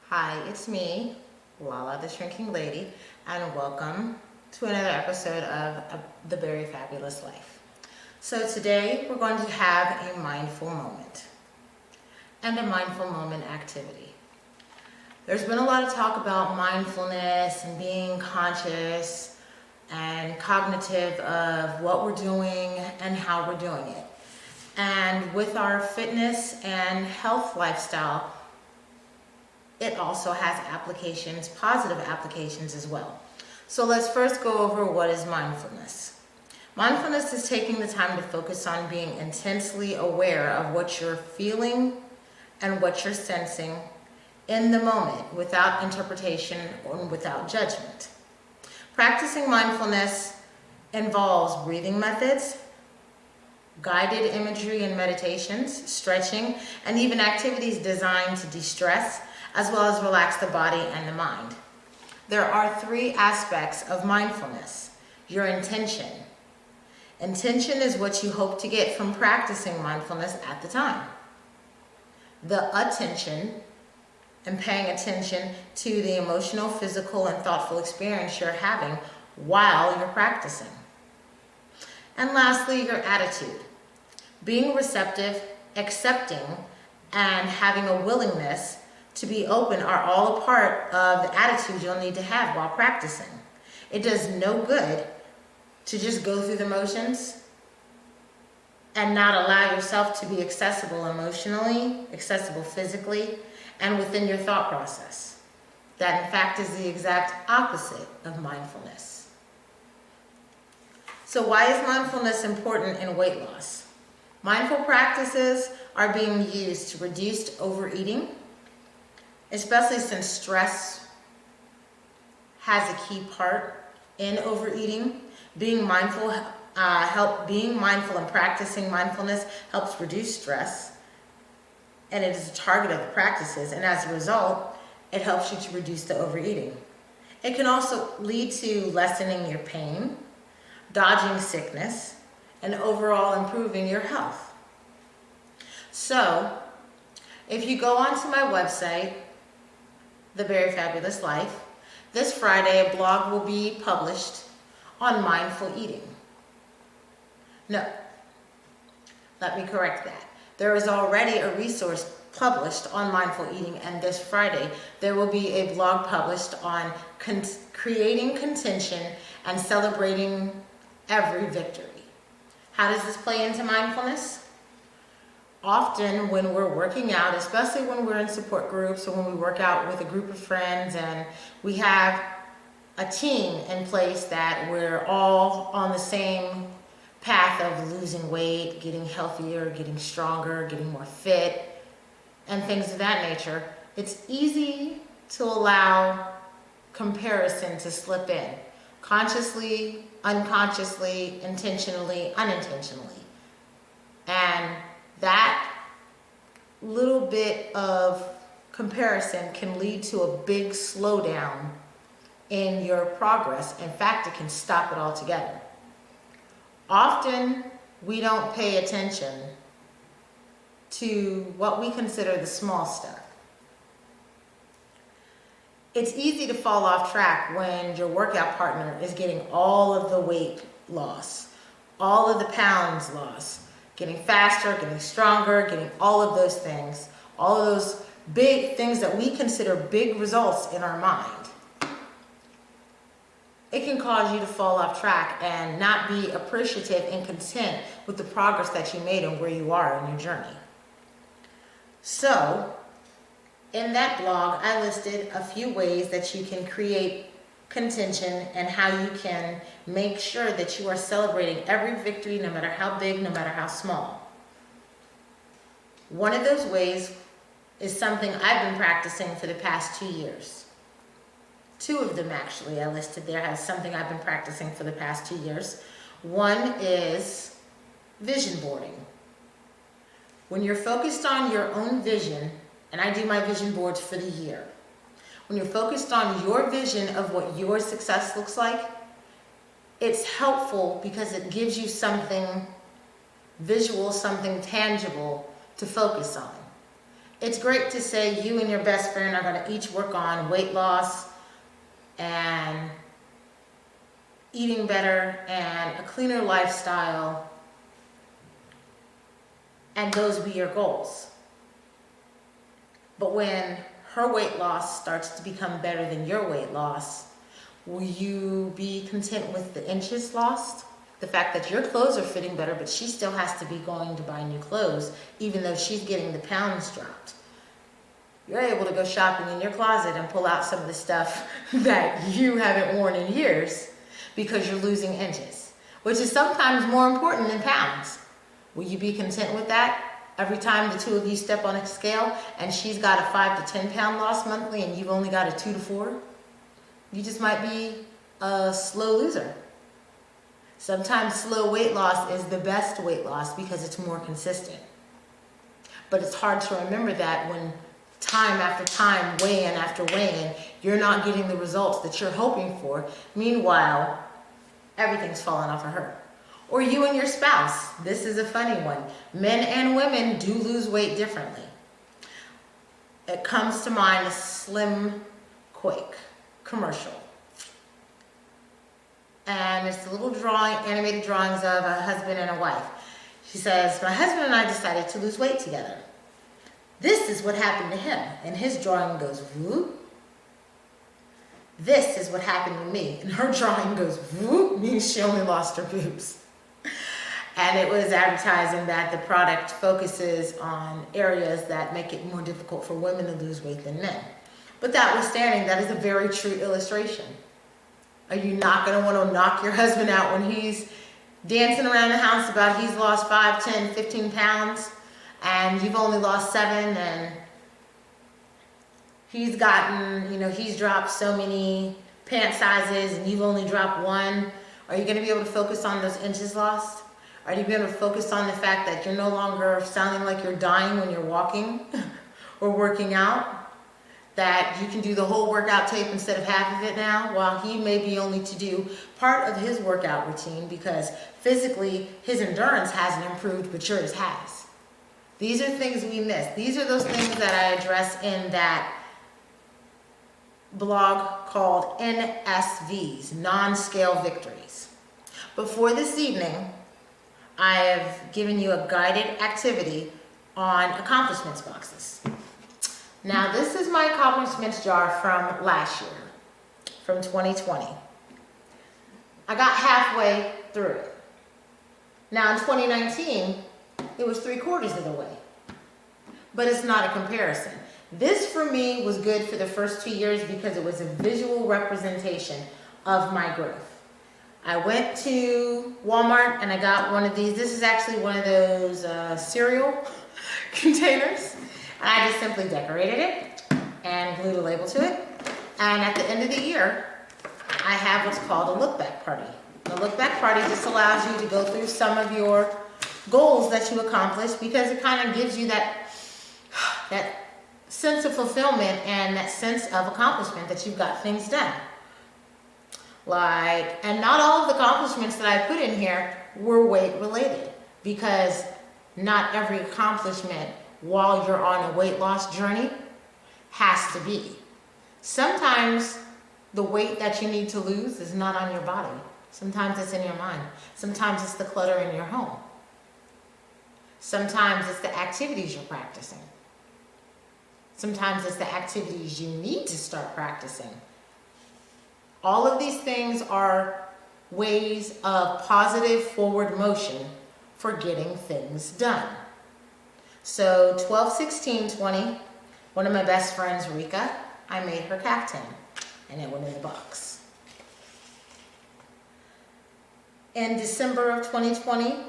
Hi, it's me, Lala the Shrinking Lady, and welcome to another episode of the Bari-Fabulous Life. So today we're going to have a mindful moment and a mindful moment activity. There's been a lot of talk about mindfulness and being conscious and cognitive of what we're doing and how we're doing it. And with our fitness and health lifestyle, it also has applications, positive applications as well. So let's first go over what is mindfulness. Mindfulness is taking the time to focus on being intensely aware of what you're feeling and what you're sensing in the moment without interpretation or without judgment. Practicing mindfulness involves breathing methods, guided imagery and meditations, stretching, and even activities designed to de-stress as well as relax the body and the mind. There are three aspects of mindfulness. Your intention. Intention is what you hope to get from practicing mindfulness at the time. The attention and paying attention to the emotional, physical, and thoughtful experience you're having while you're practicing. And lastly, your attitude. Being receptive, accepting, and having a willingness to be open are all a part of the attitude you'll need to have while practicing. It does no good to just go through the motions and not allow yourself to be accessible emotionally, accessible physically, and within your thought process. That in fact is the exact opposite of mindfulness. So why is mindfulness important in weight loss? Mindful practices are being used to reduce overeating, especially since stress has a key part in overeating. Being mindful and practicing mindfulness helps reduce stress, and it is a target of the practices, and as a result, it helps you to reduce the overeating. It can also lead to lessening your pain, dodging sickness, and overall improving your health. So, if you go onto my website, The Bari-Fabulous Life, this Friday a blog will be published on mindful eating. No, let me correct that. There is already a resource published on mindful eating, and this Friday there will be a blog published on creating contention and celebrating every victory. How does this play into mindfulness? Often when we're working out, especially when we're in support groups or when we work out with a group of friends and we have a team in place that we're all on the same path of losing weight, getting healthier, getting stronger, getting more fit, and things of that nature, it's easy to allow comparison to slip in, consciously, unconsciously, intentionally, unintentionally. And that little bit of comparison can lead to a big slowdown in your progress. In fact, it can stop it altogether. Often, we don't pay attention to what we consider the small stuff. It's easy to fall off track when your workout partner is getting all of the weight loss, all of the pounds lost, getting faster, getting stronger, getting all of those things, all of those big things that we consider big results in our mind. It can cause you to fall off track and not be appreciative and content with the progress that you made and where you are in your journey. So, in that blog, I listed a few ways that you can create contention and how you can make sure that you are celebrating every victory, no matter how big, no matter how small. One of those ways is something I've been practicing for the past 2 years. Two of them actually I listed there as something I've been practicing for the past 2 years. One is vision boarding. When you're focused on your own vision, and I do my vision boards for the year, when you're focused on your vision of what your success looks like, it's helpful because it gives you something visual, something tangible to focus on. It's great to say you and your best friend are going to each work on weight loss and eating better and a cleaner lifestyle, and those be your goals. But when her weight loss starts to become better than your weight loss, will you be content with the inches lost? The fact that your clothes are fitting better, but she still has to be going to buy new clothes, even though she's getting the pounds dropped. You're able to go shopping in your closet and pull out some of the stuff that you haven't worn in years because you're losing inches, which is sometimes more important than pounds. Will you be content with that? Every time the two of you step on a scale and she's got a 5 to 10 pound loss monthly and you've only got a 2 to 4, you just might be a slow loser. Sometimes slow weight loss is the best weight loss because it's more consistent. But it's hard to remember that when time after time, weigh-in after weigh-in, you're not getting the results that you're hoping for. Meanwhile, everything's falling off of her. Or you and your spouse. This is a funny one. Men and women do lose weight differently. It comes to mind a Slim Quake commercial. And it's a little drawing, animated drawings of a husband and a wife. She says, my husband and I decided to lose weight together. This is what happened to him. And his drawing goes, whoop. This is what happened to me. And her drawing goes, whoop, means she only lost her boobs. And it was advertising that the product focuses on areas that make it more difficult for women to lose weight than men. But notwithstanding, that is a very true illustration. Are you not going to want to knock your husband out when he's dancing around the house about he's lost 5, 10, 15 pounds and you've only lost 7 and he's gotten, he's dropped so many pant sizes and you've only dropped 1? Are you going to be able to focus on those inches lost? Are you going to focus on the fact that you're no longer sounding like you're dying when you're walking or working out? That you can do the whole workout tape instead of half of it now, while he may be only to do part of his workout routine because physically his endurance hasn't improved, but yours has. These are things we miss. These are those things that I address in that blog called NSVs, Non-Scale Victories. But for this evening, I have given you a guided activity on accomplishments boxes. Now, this is my accomplishments jar from last year, from 2020. I got halfway through it. Now, in 2019, it was 3/4 of the way. But it's not a comparison. This, for me, was good for the first 2 years because it was a visual representation of my growth. I went to Walmart and I got one of these. This is actually one of those cereal containers. And I just simply decorated it and glued a label to it. And at the end of the year, I have what's called a look back party. The look back party just allows you to go through some of your goals that you accomplished because it kind of gives you that sense of fulfillment and that sense of accomplishment that you've got things done. And not all of the accomplishments that I put in here were weight related because not every accomplishment while you're on a weight loss journey has to be. Sometimes the weight that you need to lose is not on your body. Sometimes it's in your mind. Sometimes it's the clutter in your home. Sometimes it's the activities you're practicing. Sometimes it's the activities you need to start practicing. All of these things are ways of positive forward motion for getting things done. So 12/16/20, one of my best friends, Rika, I made her caftan, and it went in the box. In December of 2020,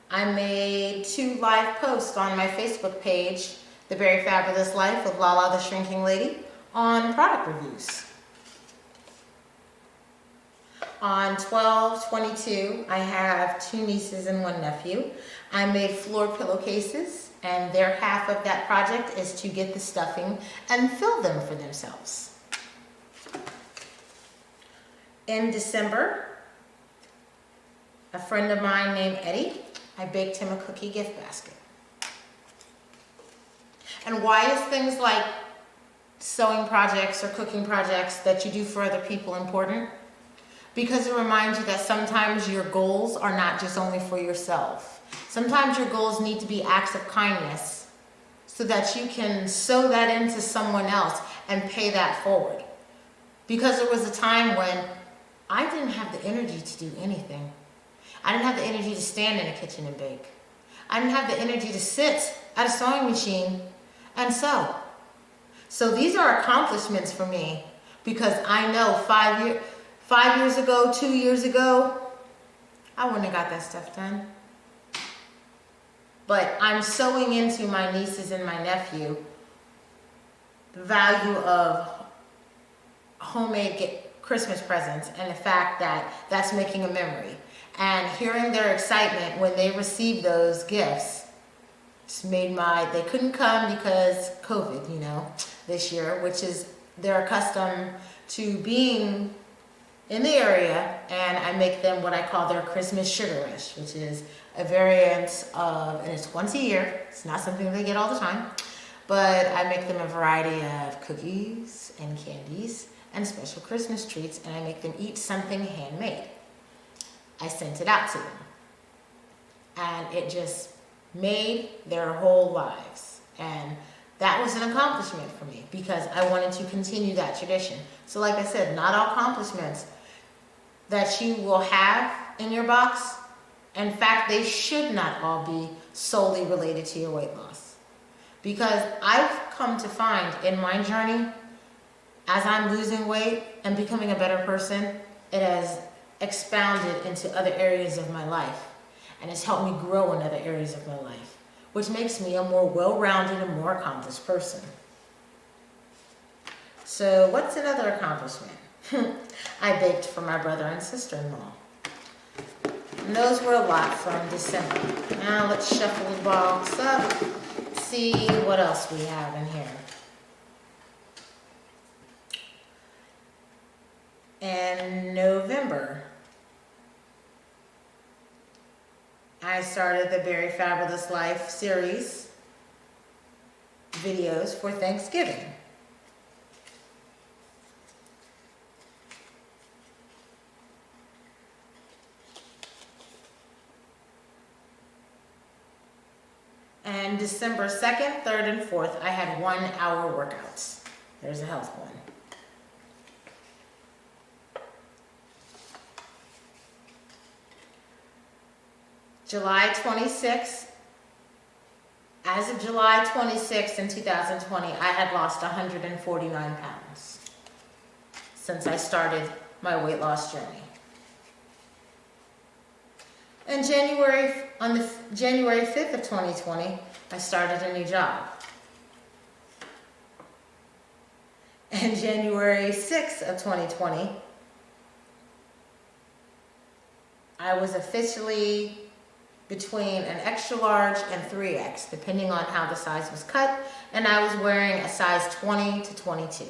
I made 2 live posts on my Facebook page, The Bari-Fabulous Life with Lala the Shrinking Lady, on product reviews. On 12/22, I have 2 nieces and 1 nephew. I made floor pillowcases, and their half of that project is to get the stuffing and fill them for themselves. In December, a friend of mine named Eddie, I baked him a cookie gift basket. And why is things like sewing projects or cooking projects that you do for other people important? Because it reminds you that sometimes your goals are not just only for yourself. Sometimes your goals need to be acts of kindness so that you can sow that into someone else and pay that forward. Because there was a time when I didn't have the energy to do anything. I didn't have the energy to stand in a kitchen and bake. I didn't have the energy to sit at a sewing machine and sew. So these are accomplishments for me because I know 5 years ago, 2 years ago, I wouldn't have got that stuff done. But I'm sewing into my nieces and my nephew the value of homemade Christmas presents and the fact that that's making a memory. And hearing their excitement when they received those gifts just made they couldn't come because COVID, this year, which is they're accustomed to being in the area, and I make them what I call their Christmas sugar rush, which is a variant of, and it's once a year, it's not something they get all the time, but I make them a variety of cookies and candies and special Christmas treats, and I make them eat something handmade. I sent it out to them, and it just made their whole lives, and that was an accomplishment for me because I wanted to continue that tradition. So like I said, not all accomplishments that you will have in your box, in fact, they should not all be solely related to your weight loss. Because I've come to find in my journey, as I'm losing weight and becoming a better person, it has expounded into other areas of my life and has helped me grow in other areas of my life, which makes me a more well-rounded and more accomplished person. So what's another accomplishment? I baked for my brother and sister-in-law. And those were a lot from December. Now let's shuffle the box up, see what else we have in here. In November, I started the Bari-Fabulous Life series videos for Thanksgiving. And December 2nd, 3rd, and 4th, I had 1 hour workouts. There's a health one. July 26th, as of July 26th in 2020, I had lost 149 pounds since I started my weight loss journey. In on the January 5th of 2020, I started a new job. And January 6th of 2020, I was officially between an extra large and 3X, depending on how the size was cut, and I was wearing a size 20 to 22.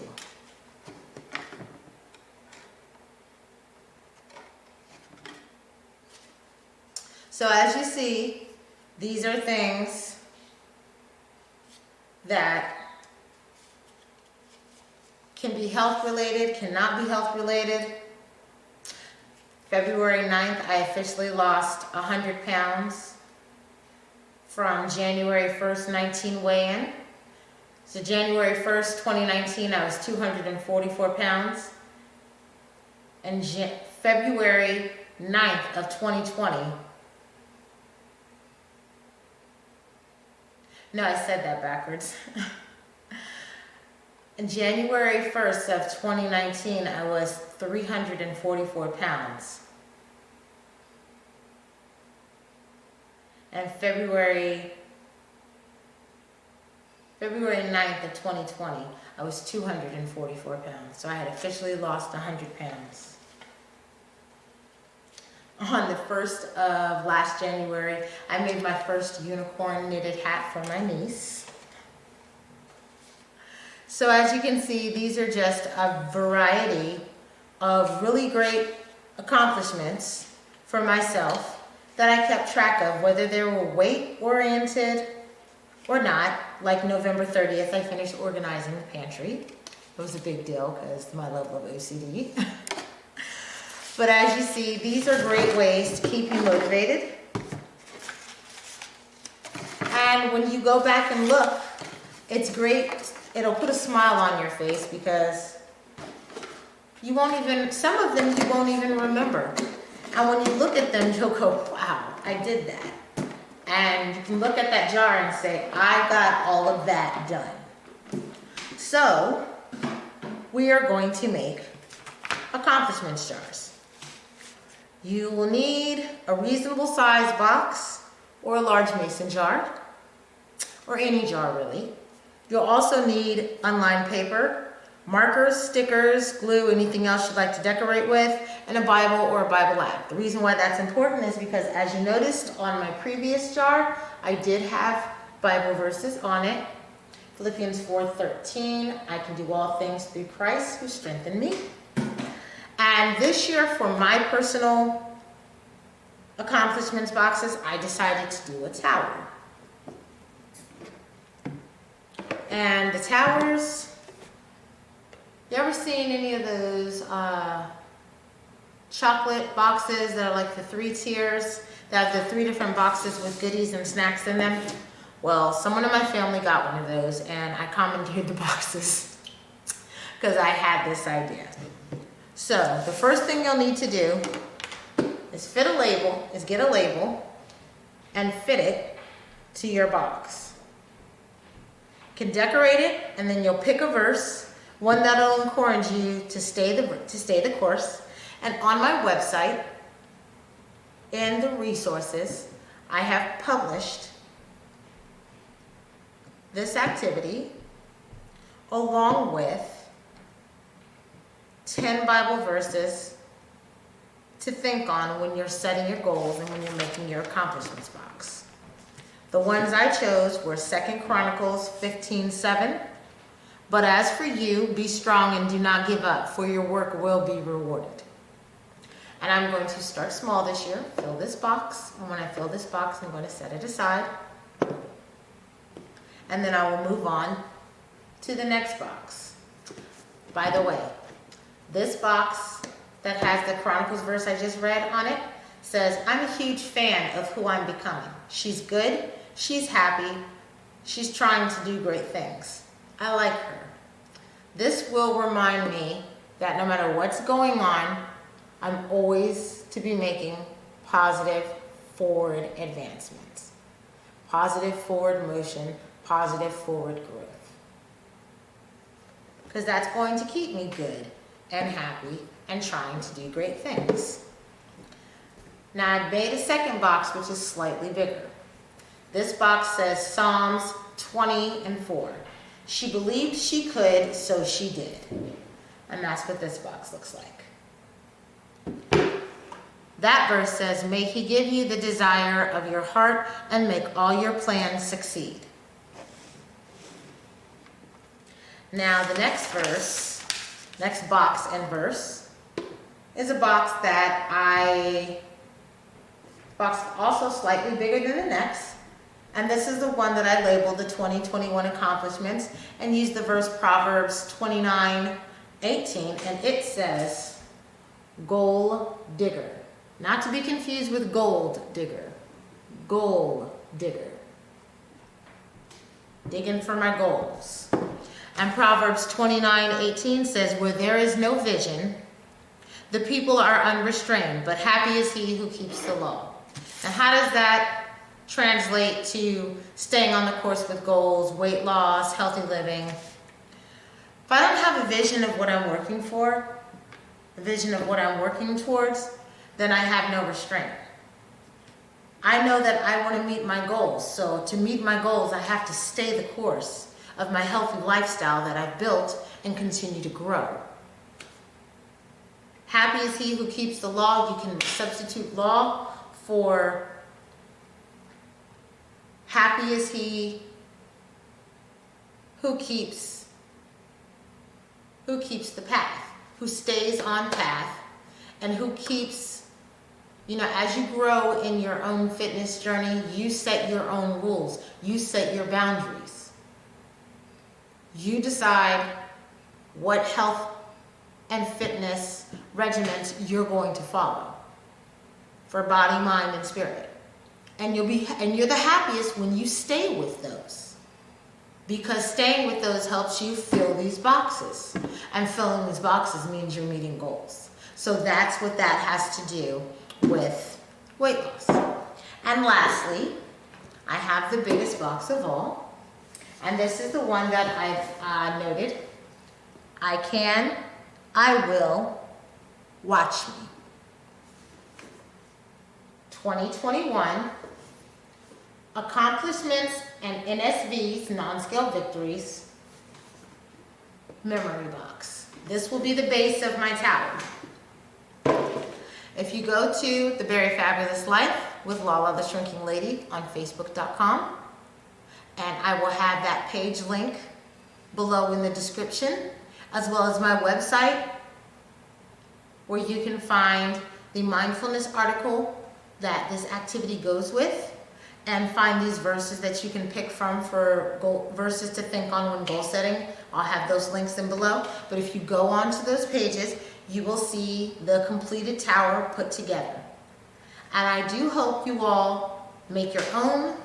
So as you see, these are things that can be health related, cannot be health related. February 9th, I officially lost 100 pounds from January 1st, 19 weigh-in. So January 1st, 2019, I was 244 pounds. And February 9th of 2020, no, I said that backwards. In January 1st of 2019, I was 344 pounds. And February 9th of 2020, I was 244 pounds. So I had officially lost 100 pounds. On the 1st of last January, I made my first unicorn knitted hat for my niece. So as you can see, these are just a variety of really great accomplishments for myself that I kept track of, whether they were weight oriented or not. like November 30th, I finished organizing the pantry. It was a big deal because my level of OCD. But as you see, these are great ways to keep you motivated. And when you go back and look, it's great. It'll put a smile on your face because you won't even, some of them you won't even remember. And when you look at them, you'll go, wow, I did that. And you can look at that jar and say, I got all of that done. So we are going to make accomplishments jars. You will need a reasonable size box or a large mason jar, or any jar really. You'll also need unlined paper, markers, stickers, glue, anything else you'd like to decorate with, and a Bible or a Bible app. The reason why that's important is because, as you noticed on my previous jar, I did have Bible verses on it. Philippians 4:13, I can do all things through Christ who strengthened me. And this year, for my personal accomplishments boxes, I decided to do a tower. And the towers, you ever seen any of those chocolate boxes that are like the 3 tiers, that have the 3 different boxes with goodies and snacks in them? Well, someone in my family got one of those, and I commandeered the boxes because I had this idea. So the first thing you'll need to do is get a label and fit it to your box. You can decorate it, and then you'll pick a verse, one that'll encourage you to stay the course. And on my website, in the resources, I have published this activity along with 10 Bible verses to think on when you're setting your goals and when you're making your accomplishments box. The ones I chose were 2 Chronicles 15:7. But as for you, be strong and do not give up, for your work will be rewarded. And I'm going to start small this year, fill this box, and when I fill this box, I'm going to set it aside. And then I will move on to the next box. By the way, this box that has the Chronicles verse I just read on it says, I'm a huge fan of who I'm becoming. She's good, she's happy, she's trying to do great things. I like her. This will remind me that no matter what's going on, I'm always to be making positive forward advancements. Positive forward motion, positive forward growth. Because that's going to keep me good and happy and trying to do great things. Now I made a second box which is slightly bigger. This box says Psalms 20:4. She believed she could, so she did. And that's what this box looks like. That verse says, may he give you the desire of your heart and make all your plans succeed. Now the next box and verse, is a box also slightly bigger than the next. And this is the one that I labeled the 2021 accomplishments and used the verse Proverbs 29:18, and it says, goal digger. Not to be confused with gold digger. Goal digger. Digging for my goals. And Proverbs 29:18 says, where there is no vision, the people are unrestrained, but happy is he who keeps the law. And how does that translate to staying on the course with goals, weight loss, healthy living? If I don't have a vision of what I'm working for, a vision of what I'm working towards, then I have no restraint. I know that I want to meet my goals. So to meet my goals, I have to stay the course of my healthy lifestyle that I've built and continue to grow. Happy is he who keeps the law. You can substitute law for happy is he who keeps the path, who stays on path, and who keeps, as you grow in your own fitness journey, you set your own rules, you set your boundaries. You decide what health and fitness regimens you're going to follow for body, mind, and spirit. And you're the happiest when you stay with those. Because staying with those helps you fill these boxes. And filling these boxes means you're meeting goals. So that's what that has to do with weight loss. And lastly, I have the biggest box of all. And this is the one that I've noted. I can, I will, watch me. 2021, accomplishments and NSVs, non-scale victories, memory box. This will be the base of my tower. If you go to the Bari-Fabulous Life with Lala the Shrinking Lady on Facebook.com, and I will have that page link below in the description, as well as my website, where you can find the mindfulness article that this activity goes with, and find these verses that you can pick from for verses to think on when goal setting. I'll have those links in below. But if you go onto those pages, you will see the completed tower put together. And I do hope you all make your own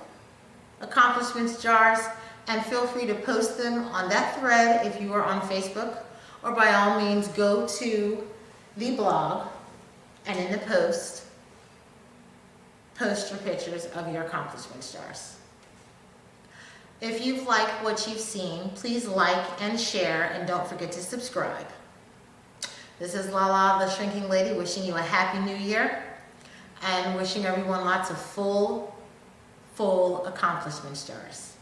accomplishments jars, and feel free to post them on that thread if you are on Facebook, or by all means go to the blog and in the post your pictures of your accomplishments jars. If you've liked what you've seen, please like and share, and don't forget to subscribe. This is Lala the Shrinking Lady wishing you a happy new year, and wishing everyone lots of full accomplishments jars.